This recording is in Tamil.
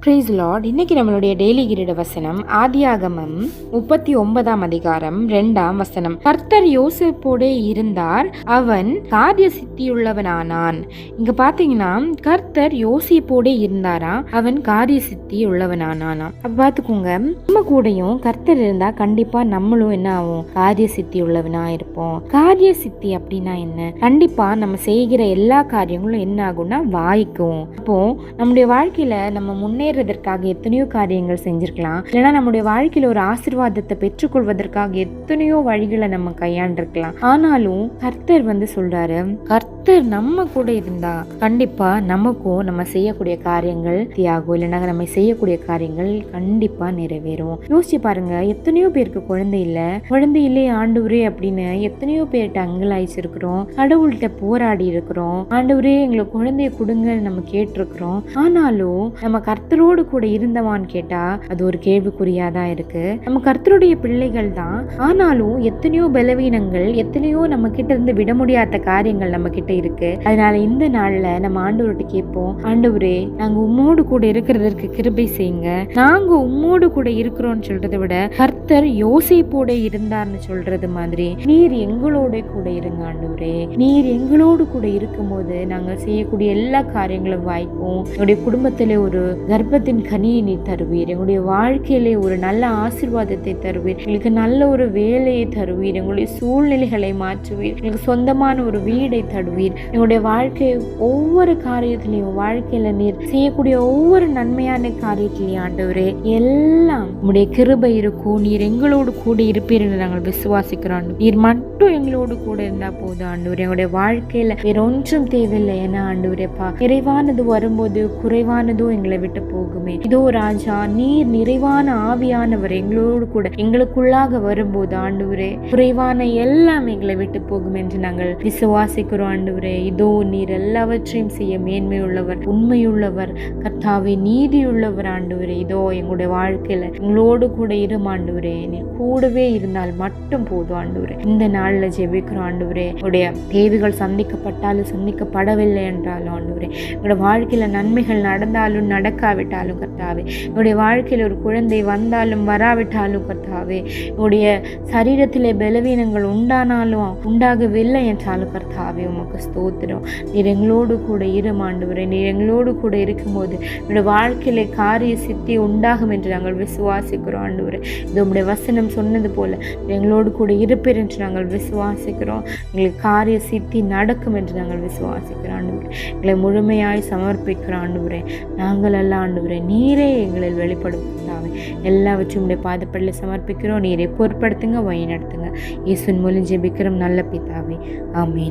Price Lord. இன்னைக்கு நம்மளுடைய டெய்லி கிரீட வசனம் ஆதியாகமம் 39ஆம் அதிகாரம் 2ஆம் வசனம். கர்த்தர் யோசேப்போடே இருந்தார், அவன் காரிய சித்தியுள்ளவனானான். இங்க பாத்தீங்கன்னா கர்த்தர் யோசேப்போடே இருந்தாரா, அவன் காரிய சித்தி உள்ளவனானானா. அப்ப பாத்துக்கோங்க, நம்ம கூடயும் கர்த்தர் இருந்தா கண்டிப்பா நம்மளும் என்ன ஆகும், காரிய சித்தி உள்ளவனா இருப்போம். காரிய சித்தி அப்படின்னா என்ன? கண்டிப்பா நம்ம செய்கிற எல்லா காரியங்களும் என்ன ஆகும்னா வாய்க்கும். அப்போ நம்முடைய வாழ்க்கையில நம்ம முன்னேறதற்காக எத்தனையோ காரியங்கள் செஞ்சிருக்கலாம், இல்லைன்னா நம்முடைய வாழ்க்கையில ஒரு ஆசீர்வாதத்தை பெற்றுக்கொள்வதற்காக எத்தனையோ வழிகளை நம்ம கையாண்டிருக்கலாம். ஆனாலும் கர்த்தர் சொல்றாரு, கர்த்தர் நம்ம கூட இருந்தா கண்டிப்பா நமக்கும் நம்ம செய்யக்கூடிய காரியங்கள் தியாகம், இல்லைன்னா நம்ம செய்யக்கூடிய காரியங்கள் கண்டிப்பா நிறைவேறும். யோசிச்சு பாருங்க, எத்தனையோ பேருக்கு குழந்தை இல்லையே ஆண்டவரே அப்படின்னு எத்தனையோ பேர்கிட்ட அங்கலாய்ச்சிருக்கிறோம், கடவுள்கிட்ட போராடி இருக்கிறோம். ஆண்டவரே எங்களுக்கு குழந்தைய கொடுங்கன்னு நம்ம கேட்டிருக்கிறோம். ஆனாலும் நம்ம கர்த்தரோடு கூட இருந்தவான்னு கேட்டா அது ஒரு கேள்விக்குறியாதான் இருக்கு. நம்ம கர்த்தருடைய பிள்ளைகள் தான், ஆனாலும் எத்தனையோ பலவீனங்கள், எத்தனையோ நம்ம கிட்ட இருந்து விட முடியாத காரியங்கள் நம்ம கிட்ட இருக்கு. அதனால இந்த நாள்ல நம்ம ஆண்டவர்கிட்ட கேட்போம், ஆண்டவரே நாங்க உம்மோடு கூட இருக்கிறதற்கு கிருபை செய்யுங்க. நாங்க உம்மோடு கூட இருக்கிறோம்னு சொல்றதை விட கர்த்தர் யோசேப்போட இருந்தார்னு சொல்றது மாதிரி நீர் எங்களோட கூட இருங்க ஆண்டவரே. நீர் எங்களோடு கூட இருக்கும் போது நாங்க செய்யக்கூடிய எல்லா காரியங்களும் வாய்க்கும். என்னுடைய குடும்பத்திலே ஒரு கர்ப்பத்தின் கனியை நீ தருவீர், எங்களுடைய வாழ்க்கையிலே ஒரு நல்ல ஆசீர்வாதத்தை தருவீர், எங்களுக்கு நல்ல ஒரு வேலையை தருவீர், எங்களுடைய சூழ்நிலைகளை மாற்றுவீர், எங்களுக்கு சொந்தமான ஒரு வீடை தருவீர். எங்களுடைய வாழ்க்கை ஒவ்வொரு காரியத்திலையும், வாழ்க்கையில நீர் செய்யக்கூடிய ஒவ்வொரு நன்மையான காரியத்திலையும் ஆண்டவரே எல்லாம் உங்களுடைய கிருபை இருக்கும். நீர் எங்களோடு கூட இருப்பீர் என்று நாங்கள் விசுவாசிக்கிறோம். நீர் மட்டும் எங்களோடு கூட இருந்தா போதும் ஆண்டவரே. எங்களுடைய வாழ்க்கையில வேற ஒன்றும் தேவையில்லை. ஏன்னா ஆண்டவரேப்பா, நிறைவானது வரும்போது குறைவானதும் எங்களை விட்டு போகுமே. இதோ ராஜா, நீர் நிறைவான ஆவியானவர் எங்களோடு கூட எங்களுக்குள்ளாக வரும்போது ஆண்டவரே குறைவான எல்லாம் எங்களை விட்டு போகும் என்று நாங்கள் விசுவாசிக்கிறோம் ஆண்டவரே. இதோ நீர் எல்லாவற்றையும் செய்ய மேன்மையுள்ளவர், உண்மையுள்ளவர், கர்த்தாவே நீதியுள்ளவர் ஆண்டவரே. இதோ எங்களுடைய வாழ்க்கையில எங்களோடு கூட இரும் ஆண்டவரே. நீர் கூடவே இருந்தால் மட்டும் போதும் ஆண்டவரே. இந்த நாள்ல ஜெபிக்கிறோம் ஆண்டவரே. உடைய தேவைகள் சந்திக்கப்பட்டாலும் சந்திக்கப்படவில்லை என்றாலும் ஆண்டவரே, எங்களோட வாழ்க்கையில நன்மைகள் நடந்தாலும் நடக்காவிட்டாலும் கர்த்தாவே, என்னுடைய வாழ்க்கையில் ஒரு குழந்தை வந்தாலும் வராவிட்டாலும் கர்த்தாவே, என்னுடைய சரீரத்திலே பலவீனங்கள் உண்டானாலும் உண்டாகவில்லை என்றாலும் கர்த்தாவே உமக்கு ஸ்தோத்திரம். நீர் எங்களோடு கூட இரும் ஆண்டவரே. நீர் எங்களோடு கூட இருக்கும்போது என்னுடைய வாழ்க்கையிலே காரிய சித்தி உண்டாகும் என்று நாங்கள் விசுவாசிக்கிறோம் ஆண்டவரே. இது உம்முடைய வசனம் சொன்னது போல எங்களோடு கூட இருப்பீர் என்று நாங்கள் விசுவாசிக்கிறோம். எங்களுக்கு காரிய சித்தி நடக்கும் என்று நாங்கள் விசுவாசிக்கிறோம் ஆண்டவரே. எங்களை முழுமையாய் சமர்ப்பிக்கிறோம் ஆண்டவரே. நாங்கள் அல்ல ஆண்டவரே, நீரே எங்களில் வெளிப்படுத்தாவே. எல்லாவற்றையும் உடைய பாதப்படியில் சமர்ப்பிக்கிறோம். நீரை பொறுப்படுத்துங்க, வழி நடத்துங்க. இயேசுவின் மூலம் ஜெபிக்கிறோம் நல்ல பிதாவே, ஆமீன்.